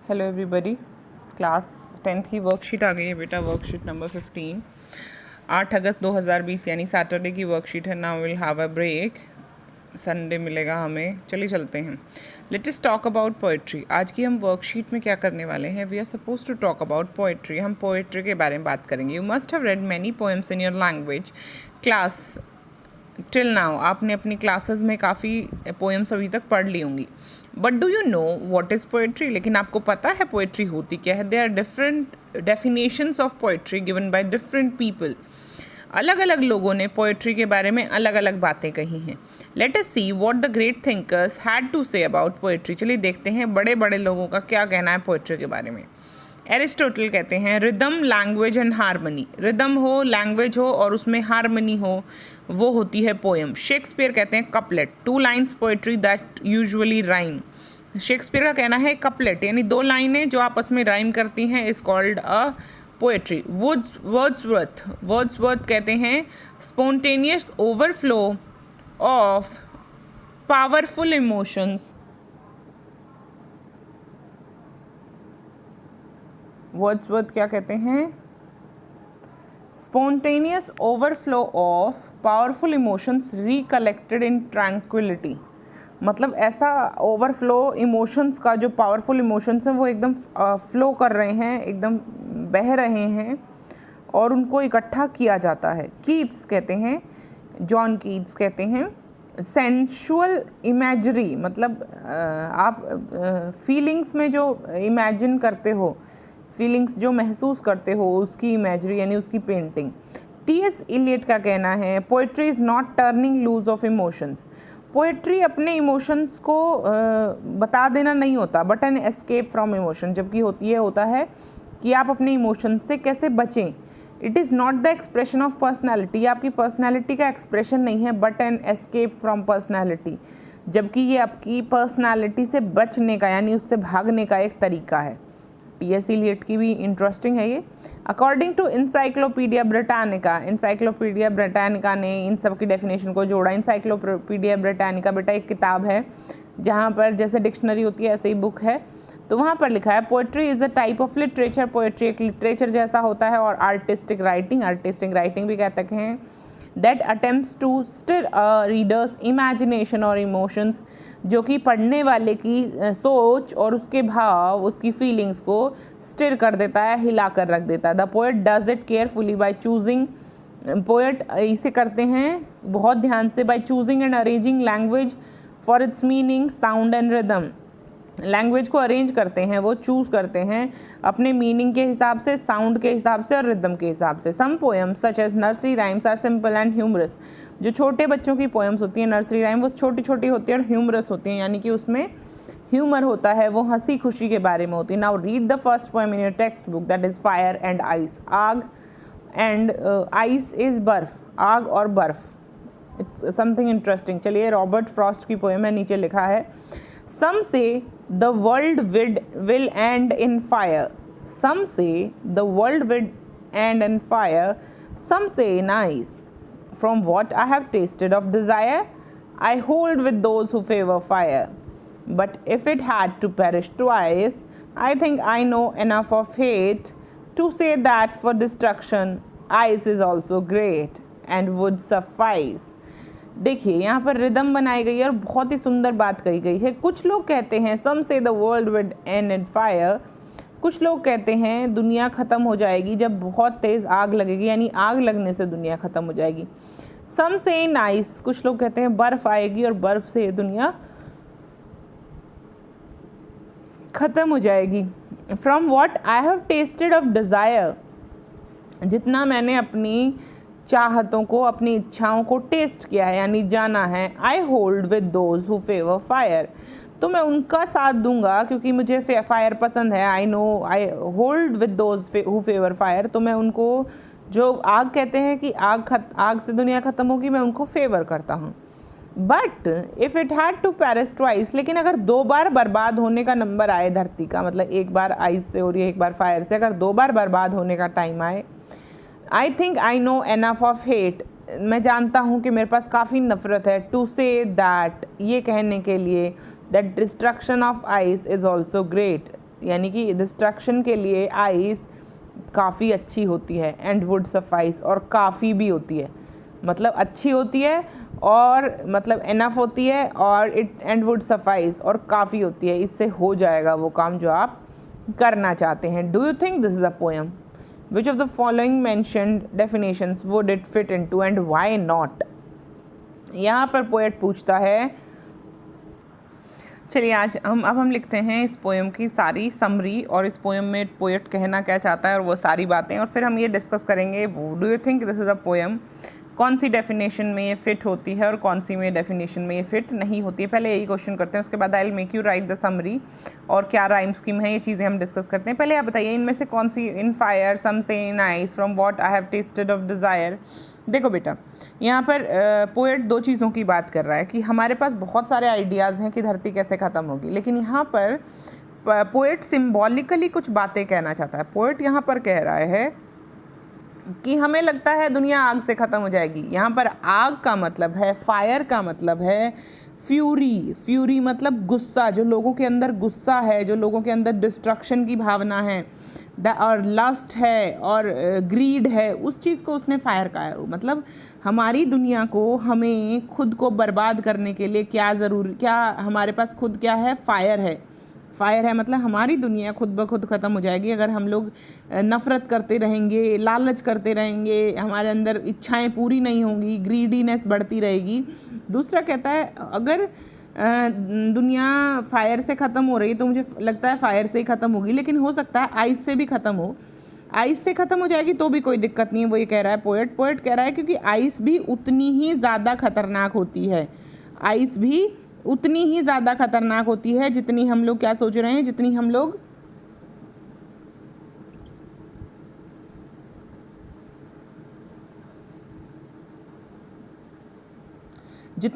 Hello everybody. Class 10th की worksheet आ गई है बेटा, वर्कशीट नंबर 15। 8 अगस्त 2020 यानी सैटरडे की वर्कशीट है। Now will have a break, Sunday मिलेगा हमें। चलिए चलते हैं। Let us talk about poetry. आज की हम वर्कशीट में क्या करने वाले हैं? We are suppose to talk about poetry. हम पोइट्री के बारे में बात करेंगे। You must have read many poems in your language class till now. आपने अपनी क्लासेस में काफ़ी पोएम्स अभी तक पढ़ ली होंगी। But do you know what is poetry? लेकिन आपको पता है पोएट्री होती क्या है? They are different definitions of poetry given by different people. अलग अलग लोगों ने पोएट्री के बारे में अलग अलग बातें कही हैं। Let us see what the great thinkers had to say about poetry. चलिए देखते हैं बड़े बड़े लोगों का क्या कहना है पोएट्री के बारे में। एरिस्टोटल कहते हैं rhythm, language and harmony. Rhythm हो, लैंग्वेज हो और उसमें हारमनी हो, वो होती है पोएम। शेक्सपियर कहते हैं couplet, 2 lines poetry that usually rhyme. Shakespeare का कहना है कपलेट यानी 2 लाइनें जो आपस में राइम करती हैं is called a poetry. Wordsworth कहते हैं spontaneous overflow of powerful emotions. Wordsworth क्या कहते हैं? Spontaneous overflow of powerful emotions recollected in tranquillity. मतलब ऐसा ओवरफ्लो इमोशंस का, जो पावरफुल इमोशंस हैं वो एकदम फ्लो कर रहे हैं, एकदम बह रहे हैं और उनको इकट्ठा किया जाता है। कीट्स कहते हैं, जॉन कीट्स कहते हैं सेंशुअल इमेजरी। मतलब आप फीलिंग्स में जो इमेजिन करते हो, फीलिंग्स जो महसूस करते हो, उसकी इमेजरी यानी उसकी पेंटिंग। टी.एस. इलियट का कहना है poetry is not turning loose of emotions. Poetry अपने इमोशंस को बता देना नहीं होता, but an escape from emotion. जबकि होता है कि आप अपने इमोशन से कैसे बचें। It is not the expression of personality. आपकी पर्सनैलिटी का एक्सप्रेशन नहीं है, but an escape from personality. जबकि ये आपकी पर्सनैलिटी से बचने का यानी उससे भागने का एक तरीका है। टी.एस. इलियट की भी इंटरेस्टिंग है ये। अकॉर्डिंग टू इंसाइक्लोपीडिया ब्रिटानिका ने इन सब की डेफिनेशन को जोड़ा। इंसाइक्लोपीडिया ब्रिटानिका बेटा एक किताब है जहाँ पर जैसे डिक्शनरी होती है ऐसे ही बुक है। तो वहाँ पर लिखा है poetry is a type of literature. Poetry एक लिटरेचर जैसा होता है। और आर्टिस्टिक राइटिंग भी कहते हैं that attempts to stir a reader's imagination और इमोशंस, जो कि पढ़ने वाले की सोच और उसके भाव, उसकी फीलिंग्स को स्टिर कर देता है, हिला कर रख देता है। The poet does it carefully by choosing. Poet इसे करते हैं बहुत ध्यान से, by choosing and arranging language for its meaning, sound and rhythm. Language को अरेंज करते हैं, वो चूज़ करते हैं अपने मीनिंग के हिसाब से, साउंड के हिसाब से और रिदम के हिसाब से। Some poems such as nursery rhymes are simple and humorous. जो छोटे बच्चों की पोएम्स होती हैं नर्सरी राइम, वो छोटी छोटी होती है और ह्यूमरस होती हैं, यानी कि उसमें ह्यूमर होता है, वो हंसी खुशी के बारे में होती है। Now read the first poem in your text book that is fire and ice. आग एंड आइस इज़ बर्फ, आग और बर्फ। It's something interesting. चलिए, रॉबर्ट फ्रॉस्ट की पोएम है, नीचे लिखा है Some say the world will end in fire. Some say the world will end in fire. Some say in ice. From what I have tasted of desire, I hold with those who favor fire. But if it had to perish twice, I think I know enough of hate to say that for destruction, ice is also great and would suffice. देखिए यहाँ पर rhythm बनाई गई है और बहुत ही सुंदर बात कही गई है। कुछ लोग कहते हैं some say the world will end in fire. कुछ लोग कहते हैं दुनिया ख़त्म हो जाएगी जब बहुत तेज़ आग लगेगी, यानी आग लगने से दुनिया ख़त्म हो जाएगी। सम से इन आइस, कुछ लोग कहते हैं बर्फ़ आएगी और बर्फ़ से दुनिया ख़त्म हो जाएगी। From what I have tasted of desire, जितना मैंने अपनी चाहतों को, अपनी इच्छाओं को टेस्ट किया है यानी जाना है। I hold with those who favour fire, तो मैं उनका साथ दूंगा क्योंकि मुझे फायर पसंद है। I hold with those who favour fire, तो मैं उनको, जो आग कहते हैं कि आग से दुनिया ख़त्म होगी, मैं उनको फेवर करता हूँ। But if it had to perish twice, लेकिन अगर 2 बार बर्बाद होने का नंबर आए धरती का, मतलब एक बार आइस से और एक बार फायर से, अगर 2 बार बर्बाद होने का टाइम आए, I think I know enough of hate, मैं जानता हूँ कि मेरे पास काफ़ी नफ़रत है, टू से दैट, ये कहने के लिए that destruction of ice is also great, यानी कि डिस्ट्रक्शन के लिए आइस काफ़ी अच्छी होती है, एंड वुड सफाइस, और काफ़ी भी होती है, मतलब अच्छी होती है और मतलब इनफ होती है, और इट एंड वुड सफाइस, और काफ़ी होती है, इससे हो जाएगा वो काम जो आप करना चाहते हैं। Do you think this is a poem? Which of the following mentioned definitions would it fit into and why not? यहाँ पर पोएट पूछता है। चलिए आज हम लिखते हैं इस पोएम की सारी समरी, और इस पोएम में पोएट कहना क्या चाहता है और वो सारी बातें, और फिर हम ये डिस्कस करेंगे do you think this is a poem, कौन सी डेफिनेशन में ये फिट होती है और कौन सी में डेफिनेशन में ये फिट नहीं होती है। पहले यही क्वेश्चन करते हैं, उसके बाद I will make you right the summary, और क्या राइम स्कीम है, ये चीज़ें हम डिस्कस करते हैं। पहले आप बताइए इनमें से कौन सी, इन fire, some say in ice, from what I have tasted of desire. देखो बेटा, यहाँ पर पोएट दो चीज़ों की बात कर रहा है कि हमारे पास बहुत सारे आइडियाज़ हैं कि धरती कैसे ख़त्म होगी, लेकिन यहाँ पर पोएट सिम्बॉलिकली कुछ बातें कहना चाहता है। पोएट यहाँ पर कह रहा है कि हमें लगता है दुनिया आग से ख़त्म हो जाएगी। यहाँ पर आग का मतलब है, फायर का मतलब है फ्यूरी। फ्यूरी मतलब गुस्सा, जो लोगों के अंदर गुस्सा है, जो लोगों के अंदर डिस्ट्रक्शन की भावना है, और लस्ट है और ग्रीड है, उस चीज़ को उसने फायर कहा है। मतलब हमारी दुनिया को, हमें खुद को बर्बाद करने के लिए क्या हमारे पास खुद क्या है? फायर है। फायर है मतलब हमारी दुनिया खुद ब खुद ख़त्म हो जाएगी अगर हम लोग नफ़रत करते रहेंगे, लालच करते रहेंगे, हमारे अंदर इच्छाएं पूरी नहीं होंगी, ग्रीडीनेस बढ़ती रहेगी। दूसरा कहता है अगर दुनिया फायर से ख़त्म हो रही है तो मुझे लगता है फायर से ही ख़त्म होगी, लेकिन हो सकता है आइस से भी ख़त्म हो। आइस से ख़त्म हो जाएगी तो भी कोई दिक्कत नहीं है, वो ये कह रहा है पोएट। पोएट कह रहा है क्योंकि आइस भी उतनी ही ज़्यादा खतरनाक होती है, आइस भी उतनी ही ज़्यादा खतरनाक होती है जितनी हम लोग क्या सोच रहे हैं, जितना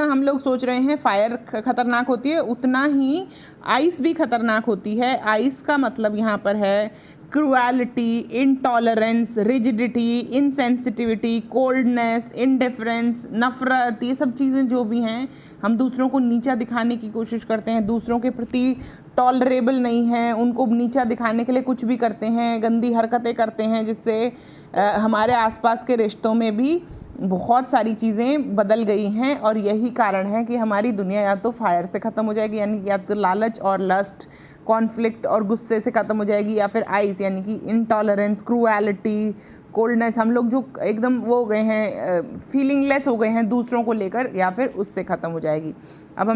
हम लोग सोच रहे हैं फायर खतरनाक होती है, उतना ही आइस भी खतरनाक होती है। आइस का मतलब यहाँ पर है cruelty, intolerance, rigidity, insensitivity, coldness, indifference, नफ़रत, ये सब चीज़ें जो भी हैं, हम दूसरों को नीचा दिखाने की कोशिश करते हैं, दूसरों के प्रति टॉलरेबल नहीं हैं, उनको नीचा दिखाने के लिए कुछ भी करते हैं, गंदी हरकतें करते हैं, जिससे हमारे आसपास के रिश्तों में भी बहुत सारी चीज़ें बदल गई हैं। और यही कारण है कि हमारी दुनिया या तो फायर से ख़त्म हो जाएगी, यानी या तो लालच और लस्ट, कॉन्फ्लिक्ट और गुस्से से ख़त्म हो जाएगी, या फिर आइस यानी कि इनटॉलरेंस, क्रूएलिटी, कोल्डनेस, हम लोग जो एकदम वो हो गए हैं, फीलिंगलेस हो गए हैं दूसरों को लेकर, या फिर उससे ख़त्म हो जाएगी। अब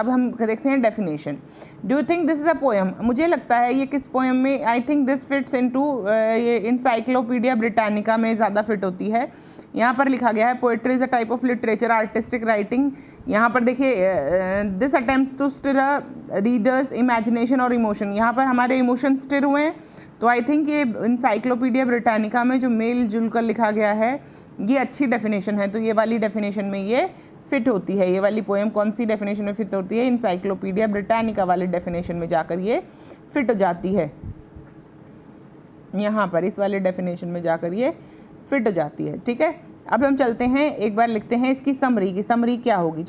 हम देखते हैं definition. Do you think this is a poem? मुझे लगता है ये किस पोएम में, I think this fits into ये इनसाइक्लोपीडिया ब्रिटानिका में ज़्यादा फिट होती है। यहाँ पर लिखा गया है poetry is a type of literature, artistic writing. यहाँ पर देखिए this attempt to stir a reader's imagination और इमोशन, यहाँ पर हमारे इमोशन स्टिर हुए हैं। तो आई थिंक ये इनसाइक्लोपीडिया ब्रिटानिका में जो मेल जुल कर लिखा गया है ये अच्छी डेफिनेशन है, तो ये वाली डेफिनेशन में ये फिट होती है। ये वाली पोएम कौन सी डेफिनेशन में फिट होती है? इनसाइक्लोपीडिया ब्रिटानिका वाली डेफिनेशन में जाकर ये फिट हो जाती है। यहाँ पर इस वाले डेफिनेशन में जाकर ये फिट हो जाती है। ठीक है, अब हम चलते हैं, एक बार लिखते हैं इसकी समरी की। समरी क्या होगी?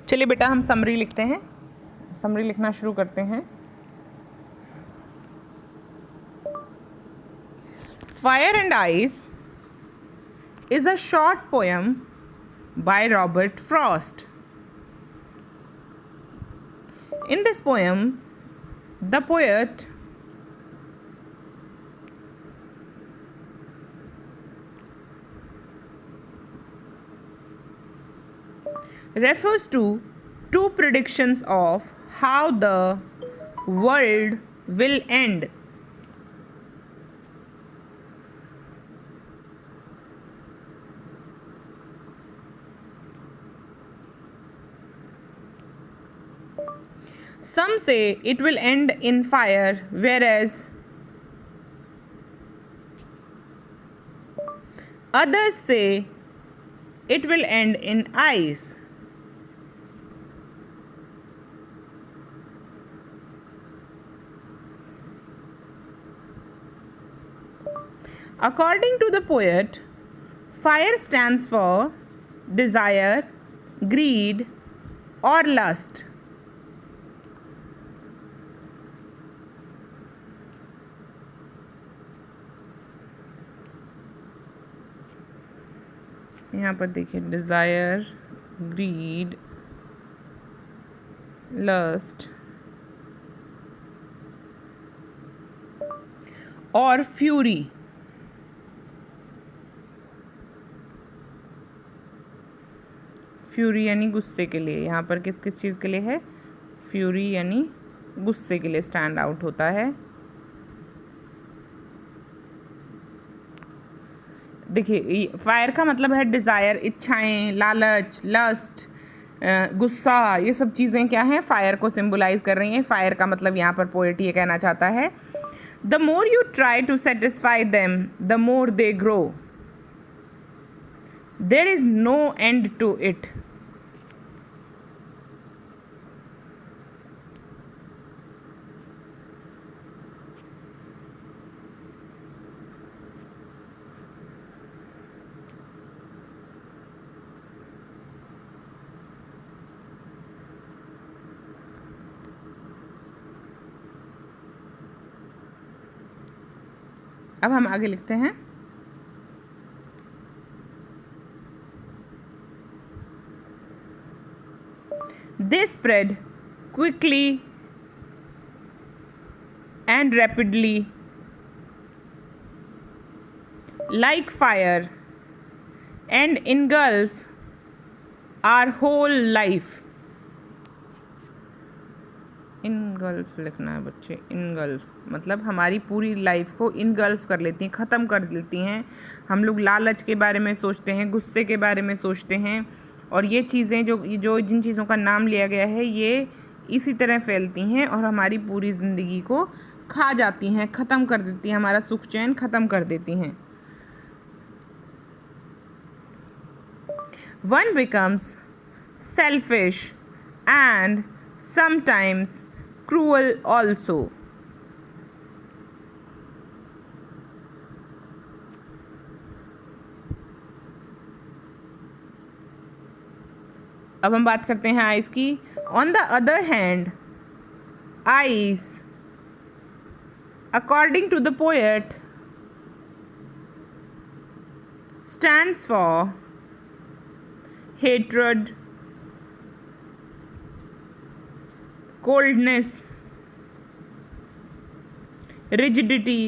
चलिए बेटा हम समरी लिखते हैं, समरी लिखना शुरू करते हैं। Fire and ice is a short poem by Robert Frost. In this poem, the poet refers to two predictions of how the world will end. Some say it will end in fire, whereas others say it will end in ice. According to the poet, fire stands for desire, greed, or lust. यहाँ पर देखिए desire, grid, lust और fury. Fury यानी गुस्से के लिए, यहाँ पर किस किस चीज़ के लिए है? फ्यूरी यानी गुस्से के लिए स्टैंड आउट होता है। देखिए फायर का मतलब है डिज़ायर, इच्छाएं, लालच, लस्ट, गुस्सा, ये सब चीज़ें क्या हैं? फायर को सिंबलाइज कर रही हैं। फायर का मतलब यहाँ पर पोएट ये कहना चाहता है, the more you try to satisfy them the more they grow, there is no end to it. अब हम आगे लिखते हैं, they spread quickly and rapidly like fire and engulf our whole life। Engulf लिखना है बच्चे, इनगल्फ मतलब हमारी पूरी लाइफ को इनगल्फ कर लेती हैं, ख़त्म कर देती हैं। हम लोग लालच के बारे में सोचते हैं, गुस्से के बारे में सोचते हैं, और ये चीज़ें जो जिन चीज़ों का नाम लिया गया है ये इसी तरह फैलती हैं और हमारी पूरी ज़िंदगी को खा जाती हैं, ख़त्म कर देती हैं, हमारा सुख चैन ख़त्म कर देती हैं। One becomes selfish and sometimes cruel also। अब हम बात करते हैं आइस की। On the other hand ice according to the poet stands for hatred, coldness, rigidity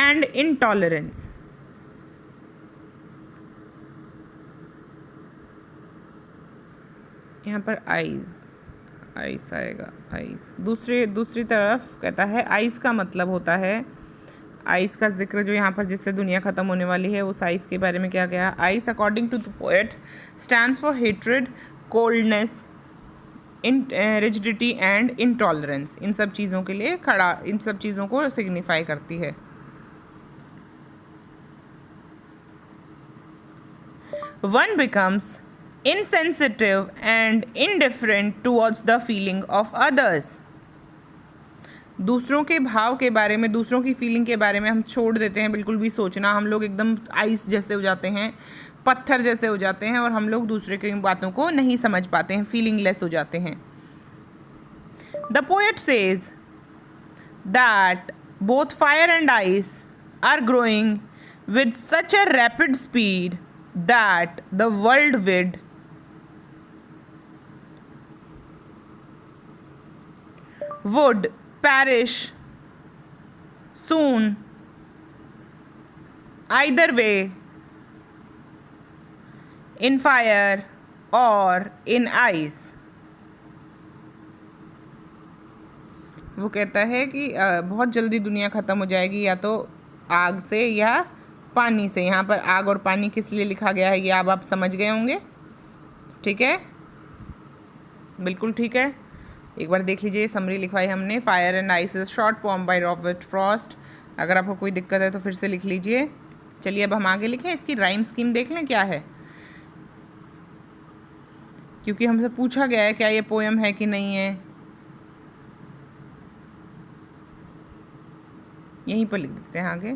and intolerance। यहाँ पर आइस आएगा, आइस। दूसरी तरफ कहता है आइस का मतलब होता है, आइस का जिक्र जो यहाँ पर जिससे दुनिया ख़त्म होने वाली है उस आइस के बारे में क्या गया? Ice according to the poet stands for hatred, coldness, rigidity and intolerance. इन सब चीज़ों के लिए खड़ा, इन सब चीज़ों को सिग्निफाई करती है। One becomes insensitive and indifferent towards the feeling of others। दूसरों के भाव के बारे में, दूसरों की फीलिंग के बारे में हम छोड़ देते हैं बिल्कुल भी सोचना। हम लोग एकदम आइस जैसे हो जाते हैं, पत्थर जैसे हो जाते हैं और हम लोग दूसरे की बातों को नहीं समझ पाते हैं, फीलिंगलेस हो जाते हैं। The poet says that both fire and ice are growing with such a rapid speed that the world will would perish soon either way, in fire or in ice। वो कहता है कि बहुत जल्दी दुनिया ख़त्म हो जाएगी, या तो आग से या पानी से। यहाँ पर आग और पानी किस लिए लिखा गया है ये अब आप समझ गए होंगे। ठीक है, बिल्कुल ठीक है। एक बार देख लीजिए, समरी लिखवाई हमने, fire and ice is short poem by Robert Frost. अगर आपको कोई दिक्कत है तो फिर से लिख लीजिए। चलिए अब हम आगे लिखें, इसकी राइम स्कीम देख लें क्या है, क्योंकि हमसे पूछा गया है क्या ये पोएम है कि नहीं है। यहीं पर लिख देते हैं आगे।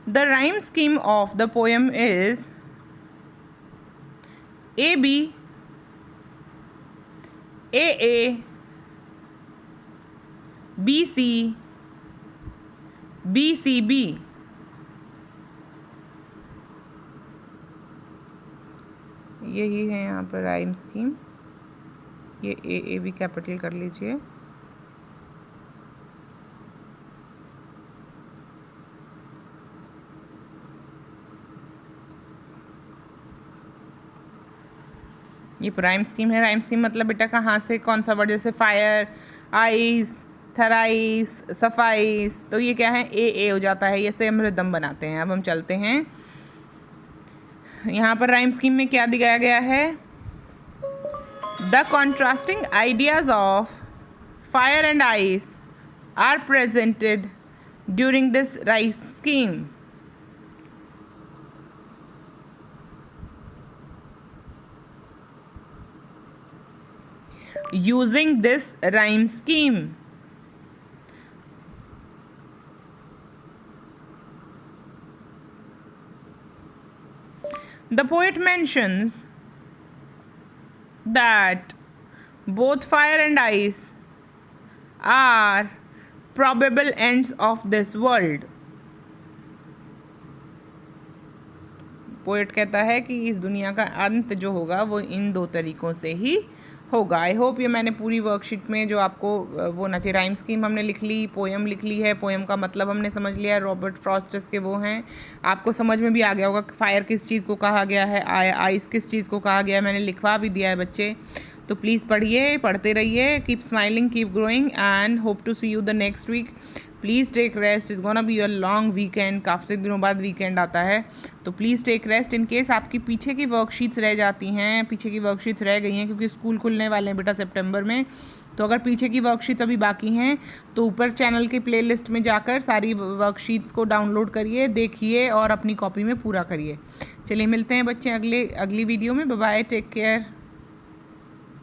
The rhyme scheme of the poem is A B AA, BC, BCB। यही है यहाँ पर राइम स्कीम। ये ए भी कैपिटल कर लीजिए। ये प्राइम स्कीम है। राइम स्कीम मतलब बेटा कहाँ से कौन सा वर्ड, जैसे फायर, आइस, थराइस, सफाइस, तो ये क्या है, ए हो जाता है। ये से हम रिदम बनाते हैं। अब हम चलते हैं यहाँ पर राइम स्कीम में क्या दिखाया गया है। The contrasting ideas of fire and ice are presented during this rhyme scheme. Using this rhyme scheme, the poet mentions that both fire and ice are probable ends of this world. Poet कहता है कि इस दुनिया का अंत जो होगा वो इन दो तरीक़ों से ही होगा। आई होप ये मैंने पूरी वर्कशीट में जो आपको वो ना चाहिए, राइम स्कीम हमने लिख ली, पोएम लिख ली है, पोएम का मतलब हमने समझ लिया है, रॉबर्ट फ्रॉस्ट के वो हैं, आपको समझ में भी आ गया होगा फायर किस चीज़ को कहा गया है, आइस किस चीज़ को कहा गया है, मैंने लिखवा भी दिया है बच्चे। तो प्लीज़ पढ़िए, पढ़ते रहिए, keep smiling, keep growing and hope to see you the next week. Please take rest, is gonna be your long weekend, काफ़ी दिनों बाद वीकेंड आता है, तो please take rest. In case आपकी पीछे की वर्कशीट्स रह जाती हैं, पीछे की वर्कशीट्स रह गई हैं क्योंकि स्कूल खुलने वाले हैं बेटा सितंबर में, तो अगर पीछे की वर्कशीट्स अभी बाकी हैं तो ऊपर चैनल के प्लेलिस्ट में जाकर सारी वर्कशीट्स को डाउनलोड करिए, देखिए और अपनी कॉपी में पूरा करिए। चलिए मिलते हैं बच्चे अगली वीडियो में। Bye bye, take care.